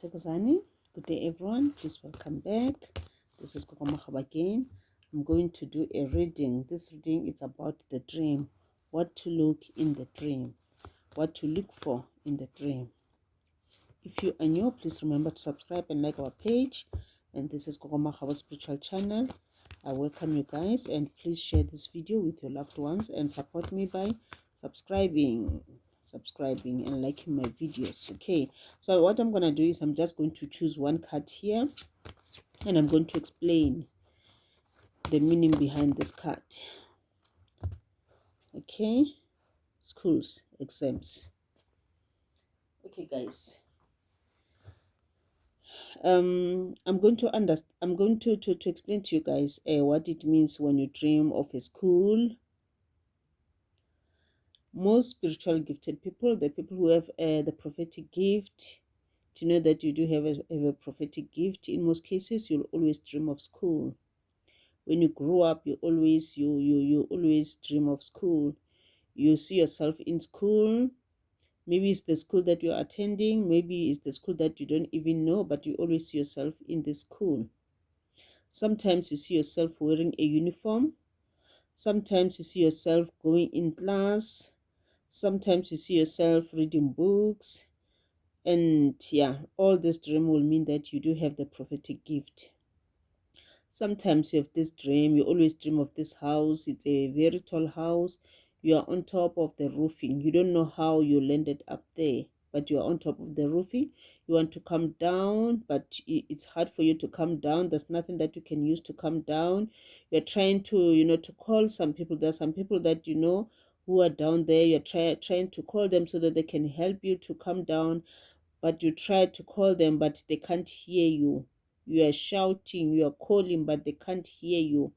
Thokozani. Good day, everyone. Please welcome back. This is Koko Mahaba again. I'm going to do a reading. This reading is about the dream. What to look in the dream. What to look for in the dream. If you are new, please remember to subscribe and like our page. And this is Koko Mahaba Spiritual Channel. I welcome you guys, and please share this video with your loved ones and support me by subscribing and liking my videos. Okay, so what I'm gonna do is I'm just going to choose one card here, and I'm going to explain the meaning behind this card. Okay, schools, exams. Okay, guys. I'm going to explain to you guys what it means when you dream of a school. Most spiritual gifted people, the people who have the prophetic gift, to know that you do have a prophetic gift, in most cases you'll always dream of school. When you grow up, you always dream of school. You see yourself in school. Maybe it's the school that you're attending, maybe it's the school that you don't even know, but you always see yourself in the school. Sometimes you see yourself wearing a uniform. Sometimes you see yourself going in class. Sometimes you see yourself reading books. And yeah, all this dream will mean that you do have the prophetic gift. Sometimes you have this dream, you always dream of this house. It's a very tall house. You are on top of the roofing. You don't know how you landed up there, but you are on top of the roofing. You want to come down, but it's hard for you to come down. There's nothing that you can use to come down. You're trying to, to call some people. There are some people that you know who are down there. You're trying to call them so that they can help you to come down, but you try to call them, but they can't hear you. You are shouting, you are calling, but they can't hear you.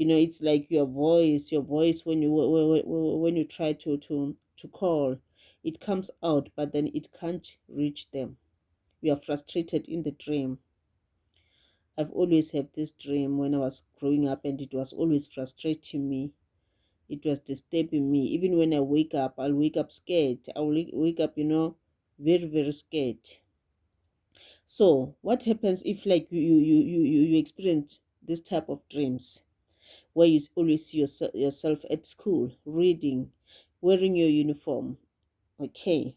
It's like your voice when you try to call, it comes out, but then it can't reach them. You are frustrated in the dream. I've always had this dream when I was growing up, and it was always frustrating me. It was disturbing me. Even when I wake up, I'll wake up scared. I'll wake up, very, very scared. So what happens if, like, you experience this type of dreams where you always see yourself at school, reading, wearing your uniform? Okay,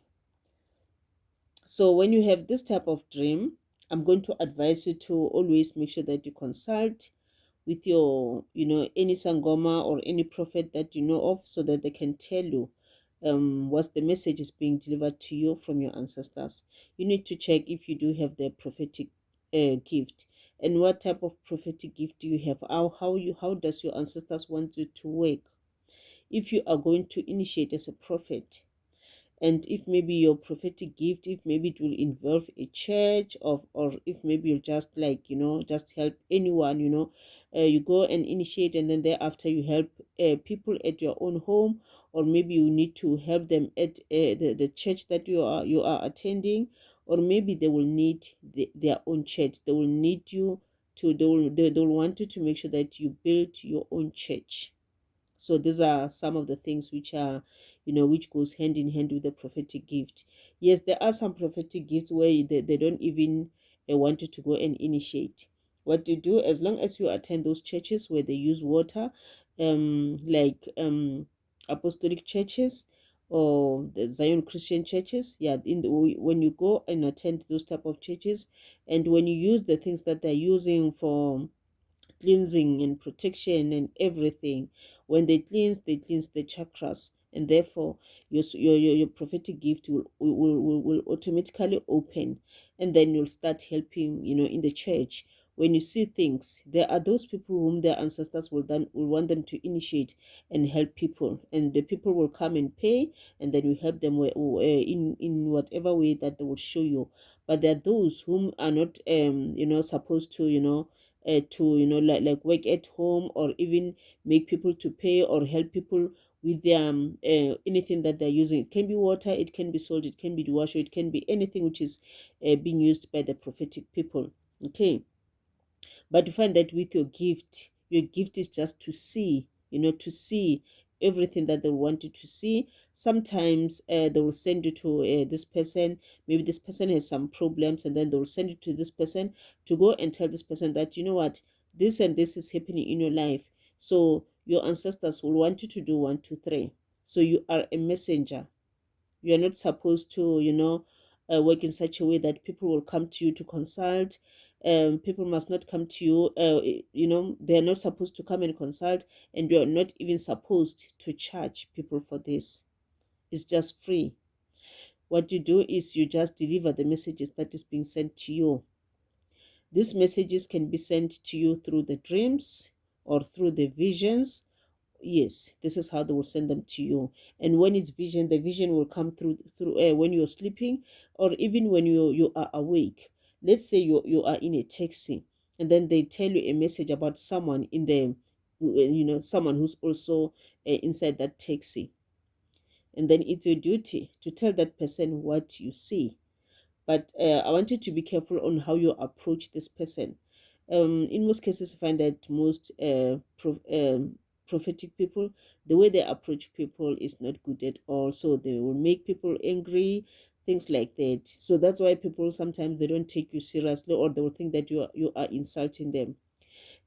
so when you have this type of dream, I'm going to advise you to always make sure that you consult with your, any sangoma or any prophet that you know of, so that they can tell you what the message is being delivered to you from your ancestors. You need to check if you do have the prophetic gift, and what type of prophetic gift do you have. How does your ancestors want you to work? If you are going to initiate as a prophet, and if maybe your prophetic gift, if maybe it will involve a church or if maybe you just, like, just help anyone, you go and initiate, and then thereafter you help people at your own home, or maybe you need to help them at the church that you are attending, or maybe they will need their own church. They will need you to they will want you to make sure that you build your own church. So these are some of the things which are, which goes hand in hand with the prophetic gift. Yes, there are some prophetic gifts where they don't even want you to go and initiate. What you do, as long as you attend those churches where they use water, like apostolic churches or the Zion Christian churches, yeah, when you go and attend those type of churches, and when you use the things that they're using for cleansing and protection and everything, when they cleanse the chakras, and therefore your prophetic gift will automatically open, and then you'll start helping, in the church. When you see things, there are those people whom their ancestors will want them to initiate and help people, and the people will come and pay, and then you help them in whatever way that they will show you. But there are those whom are not supposed to, like work at home, or even make people to pay or help people with their anything that they're using. It can be water, it can be salt, it can be the washer, it can be anything which is being used by the prophetic people. Okay, but you find that with your gift is just to see, to see everything that they want you to see. Sometimes they will send you to this person. Maybe this person has some problems, and then they will send you to this person to go and tell this person that, you know what, this and this is happening in your life. So your ancestors will want you to do one, two, three. So you are a messenger. You are not supposed to, work in such a way that people will come to you to consult. People must not come to you. They're not supposed to come and consult, and you're not even supposed to charge people for this. It's just free. What you do is you just deliver the messages that is being sent to you. These messages can be sent to you through the dreams or through the visions. Yes, this is how they will send them to you. And when it's vision, the vision will come through when you're sleeping, or even when you are awake. Let's say you are in a taxi, and then they tell you a message about someone in the someone who's also inside that taxi. And then it's your duty to tell that person what you see. But I want you to be careful on how you approach this person. In most cases, you find that most prophetic people, the way they approach people is not good at all. So they will make people angry, things like that. So that's why people sometimes they don't take you seriously, or they will think that you are insulting them.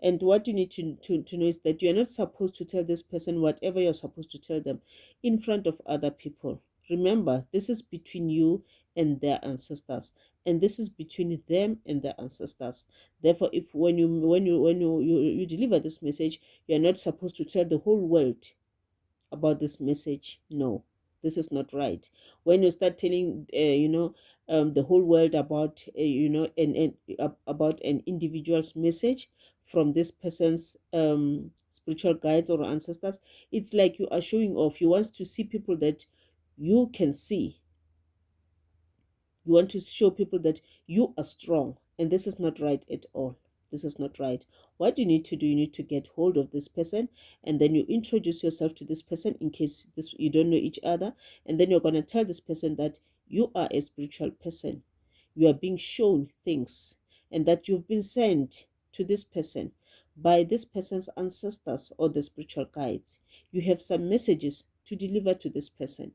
And what you need to know is that you are not supposed to tell this person whatever you're supposed to tell them in front of other people. Remember, this is between you and their ancestors, and this is between them and their ancestors. Therefore, if when you deliver this message, you are not supposed to tell the whole world about this message. No, this is not right. When you start telling the whole world about about an individual's message from this person's spiritual guides or ancestors, it's like you are showing off. You want to see people that you can see. You want to show people that you are strong, and this is not right at all. This is not right. What you need to do, you need to get hold of this person, and then you introduce yourself to this person in case you don't know each other, and then you're going to tell this person that you are a spiritual person. You are being shown things, and that you've been sent to this person by this person's ancestors or the spiritual guides. You have some messages to deliver to this person.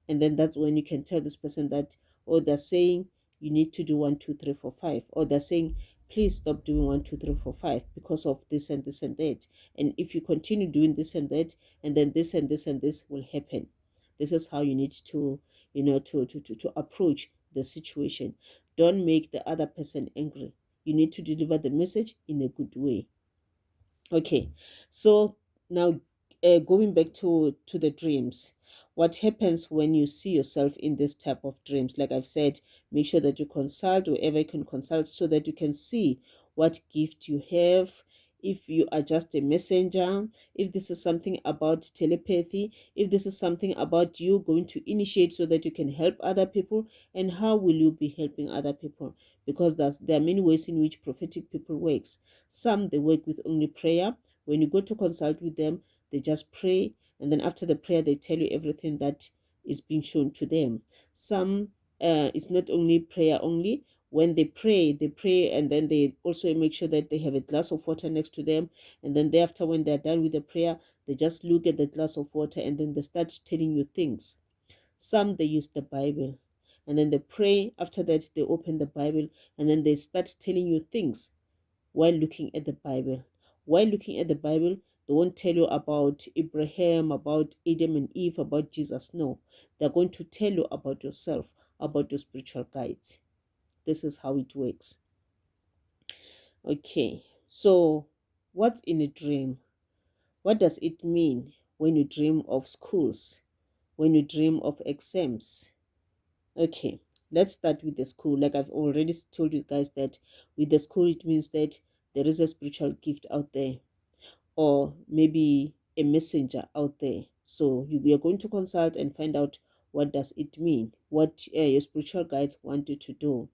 And then that's when you can tell this person that, or they're saying you need to do 1, 2, 3, 4, 5, or they're saying please stop doing 1, 2, 3, 4, 5 because of this and this and that. And if you continue doing this and that, and then this and this and this will happen. This is how you need to to approach the situation. Don't make the other person angry. You need to deliver the message in a good way. Okay, so now going back to the dreams, what happens when you see yourself in this type of dreams? Like I've said, make sure that you consult whoever you can consult so that you can see what gift you have. If you are just a messenger, if this is something about telepathy, if this is something about you going to initiate so that you can help other people, and how will you be helping other people? Because there are many ways in which prophetic people works. Some they work with only prayer. When you go to consult with them, they just pray, and then after the prayer, they tell you everything that is being shown to them. Some it's not only prayer only. When they pray, and then they also make sure that they have a glass of water next to them. And then thereafter, when they're done with the prayer, they just look at the glass of water, and then they start telling you things. Some they use the Bible, and then they pray. After that, they open the Bible, and then they start telling you things while looking at the Bible. While looking at the Bible, they won't tell you about Abraham, about Adam and Eve, about Jesus. No, they're going to tell you about yourself, about your spiritual guides. This is how it works. Okay, so what's in a dream? What does it mean when you dream of schools? When you dream of exams? Okay, let's start with the school. Like I've already told you guys that with the school, it means that there is a spiritual gift out there, or maybe a messenger out there. So you are going to consult and find out what does it mean, what your spiritual guides want you to do.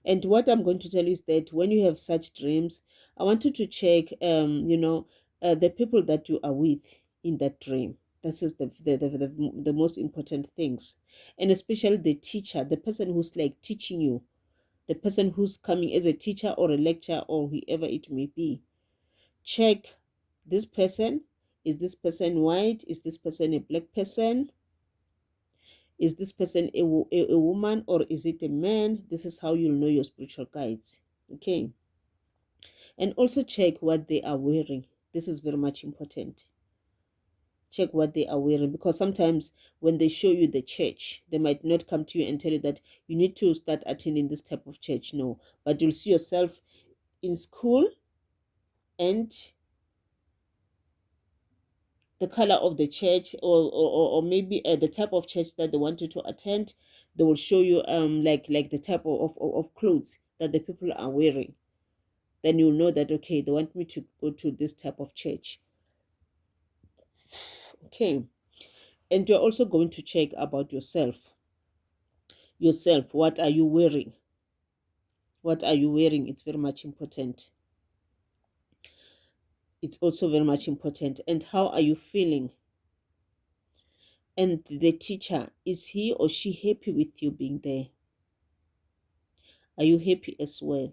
And what I'm going to tell you is that when you have such dreams, I want you to check, the people that you are with in that dream. This is the most important things. And especially the teacher, the person who's like teaching you, the person who's coming as a teacher or a lecturer or whoever it may be. Check this person Is this person white? Is this person a black person? Is this person a woman, or is it a man? This is how you'll know your spiritual guides. Okay. And also check what they are wearing. This is very much important. Check what they are wearing, because sometimes when they show you the church, they might not come to you and tell you that you need to start attending this type of church. No, but you'll see yourself in school, and the color of the church, or maybe the type of church that they want you to attend, they will show you like the type of clothes that the people are wearing. Then you'll know that, okay, they want me to go to this type of church. Okay. And you're also going to check about yourself. What are you wearing? What are you wearing? It's very much important. It's also very much important. And how are you feeling? And the teacher, is he or she happy with you being there? Are you happy as well?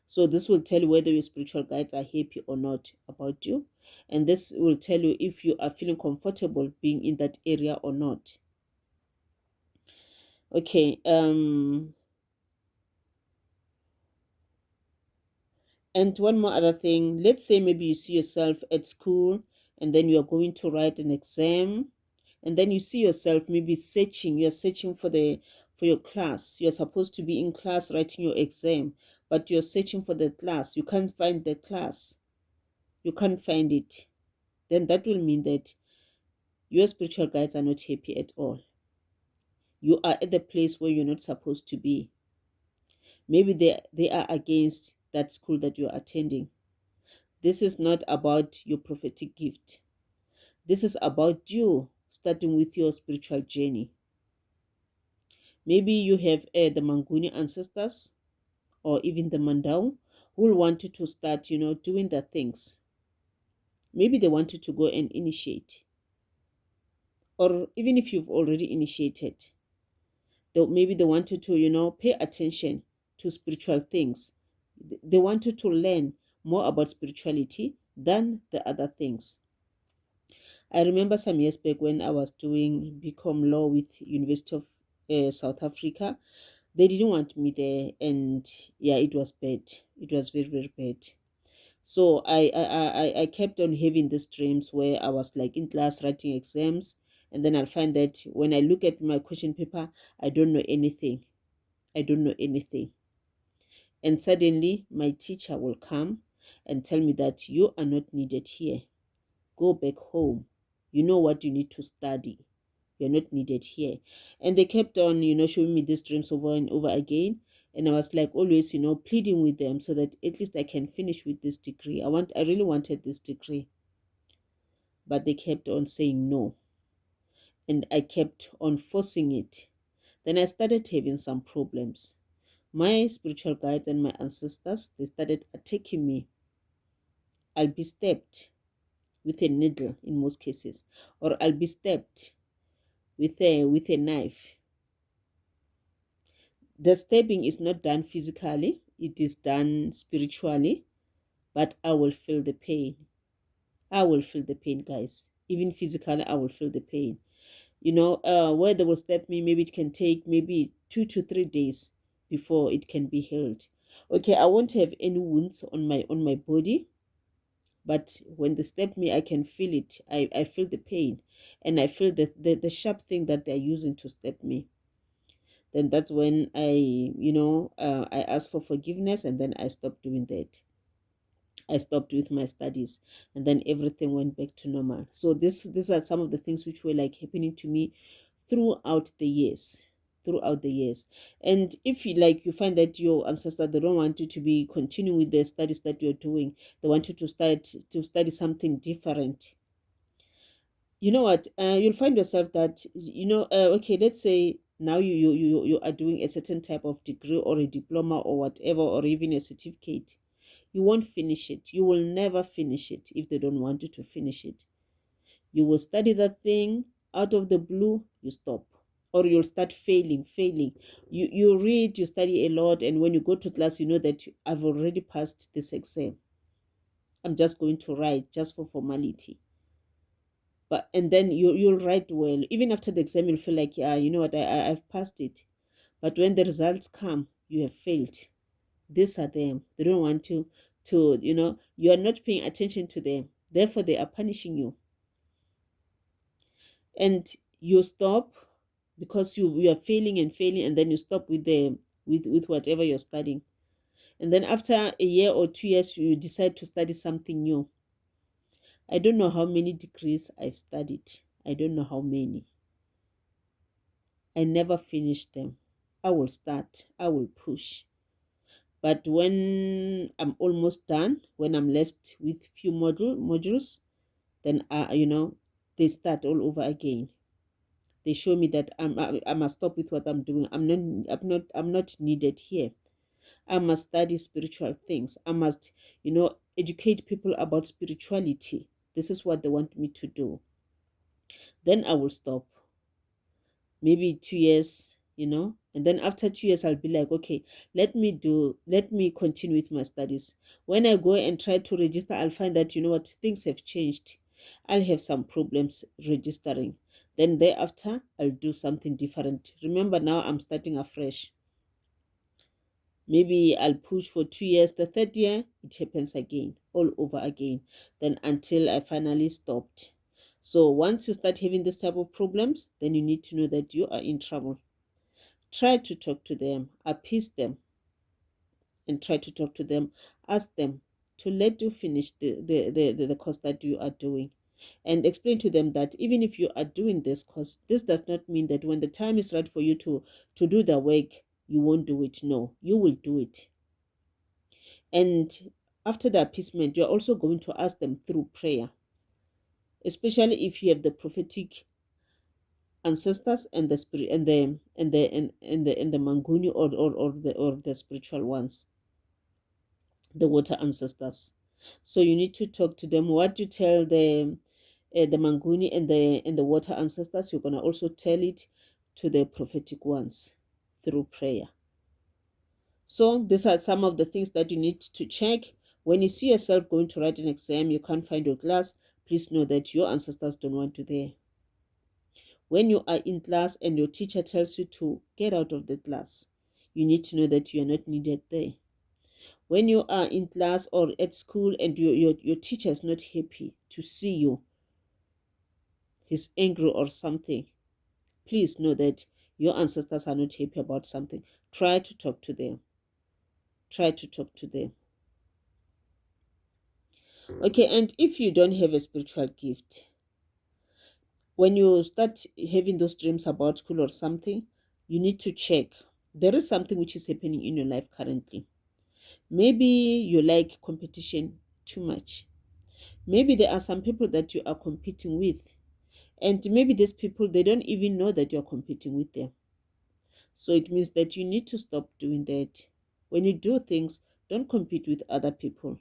So this will tell you whether your spiritual guides are happy or not about you. And this will tell you if you are feeling comfortable being in that area or not. Okay. And one more other thing, let's say maybe you see yourself at school, and then you're going to write an exam, and then you see yourself maybe you're searching for your class. You're supposed to be in class writing your exam, but you're searching for the class. You can't find the class. You can't find it. Then that will mean that your spiritual guides are not happy at all. You are at the place where you're not supposed to be. Maybe they are against that school that you're attending. This is not about your prophetic gift. This is about you starting with your spiritual journey. Maybe you have the Manguni ancestors, or even the Mandau, who will want you to start, doing the things. Maybe they want you to go and initiate. Or even if you've already initiated, maybe they want you to, pay attention to spiritual things. They want you to learn more about spirituality than the other things. I remember some years back when I was doing BCom law with University of South Africa. They didn't want me there, and yeah, it was bad. It was very, very bad. So I kept on having these dreams where I was like in class writing exams, and then I'll find that when I look at my question paper, I don't know anything. I don't know anything. And suddenly my teacher will come and tell me that you are not needed here. Go back home. You know what you need to study. You're not needed here. And they kept on, showing me these dreams over and over again. And I was like always, pleading with them so that at least I can finish with this degree. I really wanted this degree. But they kept on saying no. And I kept on forcing it. Then I started having some problems. My spiritual guides and my ancestors, they started attacking me. I'll be stabbed with a needle in most cases, or I'll be stabbed with a knife. The stabbing is not done physically, it is done spiritually, but I will feel the pain. I will feel the pain, guys. Even physically, I will feel the pain. Where they will stab me, maybe it can take maybe 2 to 3 days before it can be healed. Okay, I won't have any wounds on my body, but when they stab me, I can feel it. I feel the pain, and I feel the sharp thing that they're using to stab me. Then that's when I asked for forgiveness, and then I stopped doing that. I stopped with my studies, and then everything went back to normal. So these are some of the things which were like happening to me throughout the years. And if you find that your ancestors, they don't want you to be continuing with the studies that you're doing, they want you to study something different. You know what, you'll find yourself that okay, let's say now you are doing a certain type of degree or a diploma or whatever, or even a certificate. You won't finish it. You will never finish it if they don't want you to finish it. You will study that thing, out of the blue, you stop. Or you'll start failing. You read, you study a lot, and when you go to class, you know that I've already passed this exam. I'm just going to write just for formality. And then you'll write well. Even after the exam, you'll feel like, yeah, you know what, I've passed it. But when the results come, you have failed. These are them. They don't want you are not paying attention to them. Therefore, they are punishing you. And you stop because you are failing and failing, and then you stop with whatever you're studying. And then after a year or 2 years, you decide to study something new. I don't know how many degrees I've studied. I don't know how many. I never finished them. I will start, I will push. But when I'm almost done, when I'm left with few modules, then they start all over again. They show me that I must stop with what I'm doing. I'm not needed here. I must study spiritual things. I must, educate people about spirituality. This is what they want me to do. Then I will stop. Maybe 2 years, and then after 2 years, I'll be like, okay, let me continue with my studies. When I go and try to register, I'll find that, things have changed. I'll have some problems registering. Then thereafter, I'll do something different. Remember, now I'm starting afresh. Maybe I'll push for 2 years. The third year, it happens again, all over again. Then until I finally stopped. So once you start having this type of problems, then you need to know that you are in trouble. Try to talk to them, appease them, and try to talk to them. Ask them to let you finish the course that you are doing. And explain to them that even if you are doing this course, this does not mean that when the time is right for you to do the work, you won't do it. No, you will do it. And after the appeasement, you're also going to ask them through prayer, especially if you have the prophetic ancestors and the spirit and the Manguni or the spiritual ones, the water ancestors. So you need to talk to them. What you tell the Manguni and the water ancestors, you're gonna also tell it to the prophetic ones through prayer. So these are some of the things that you need to check. When you see yourself going to write an exam, you can't find your class, please know that your ancestors don't want you there. When you are in class and your teacher tells you to get out of the class, you need to know that you are not needed there. When you are in class or at school and your teacher is not happy to see you, he's angry or something, please know that your ancestors are not happy about something. Try to talk to them. Try to talk to them. Okay, and if you don't have a spiritual gift, when you start having those dreams about school or something, you need to check. There is something which is happening in your life currently. Maybe you like competition too much. Maybe there are some people that you are competing with. And maybe these people, they don't even know that you're competing with them. So it means that you need to stop doing that. When you do things, don't compete with other people.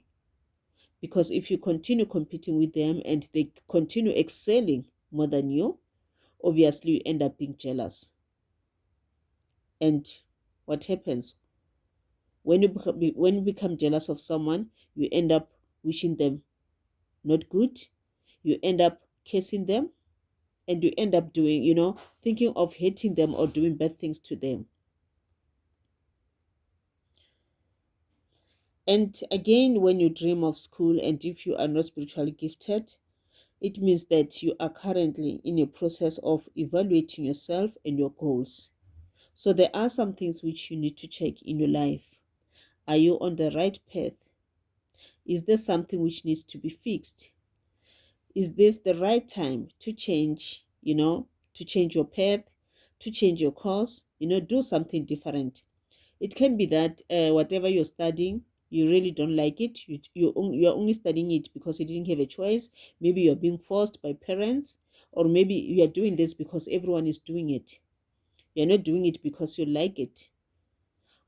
Because if you continue competing with them and they continue excelling more than you, obviously you end up being jealous. And what happens? When you become jealous of someone, you end up wishing them not good. You end up cursing them. And you end up doing, thinking of hating them or doing bad things to them. And again, when you dream of school and if you are not spiritually gifted, it means that you are currently in a process of evaluating yourself and your goals. So there are some things which you need to check in your life. Are you on the right path? Is there something which needs to be fixed? Is this the right time to change, to change your path, to change your course, do something different? It can be that whatever you're studying, you really don't like it. You're only studying it because you didn't have a choice. Maybe you're being forced by parents, or maybe you are doing this because everyone is doing it. You're not doing it because you like it.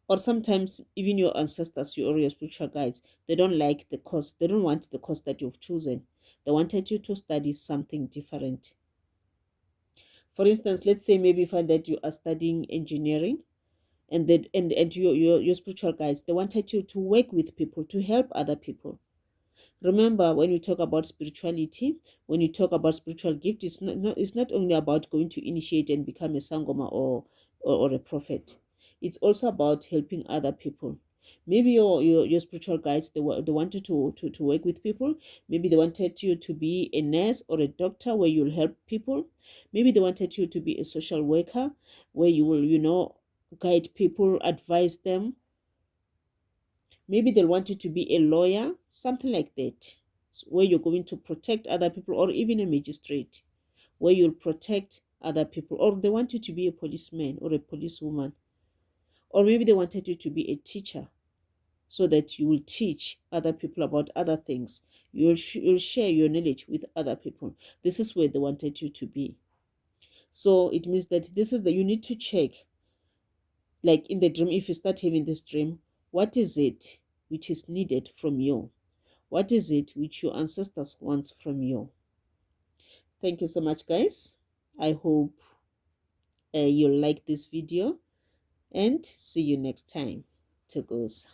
Or sometimes even your ancestors, your spiritual guides, they don't like the course. They don't want the course that you've chosen. They wanted you to study something different. For instance, let's say maybe you find that you are studying engineering, and your spiritual guides, they wanted you to work with people, to help other people. Remember, when you talk about spirituality, when you talk about spiritual gift, it's not only about going to initiate and become a sangoma or a prophet. It's also about helping other people. Maybe your spiritual guides, they wanted to work with people. Maybe they wanted you to be a nurse or a doctor where you'll help people. Maybe they wanted you to be a social worker where you will, guide people, advise them. Maybe they'll want you to be a lawyer, something like that, where you're going to protect other people, or even a magistrate, where you'll protect other people, or they want you to be a policeman or a policewoman, or maybe they wanted you to be a teacher so that you will teach other people about other things. You'll share your knowledge with other people. This is where they wanted you to be. So it means that you need to check, like in the dream, if you start having this dream, what is it which is needed from you? What is it which your ancestors want from you? Thank you so much, guys. I hope you'll like this video, and see you next time. Togoza.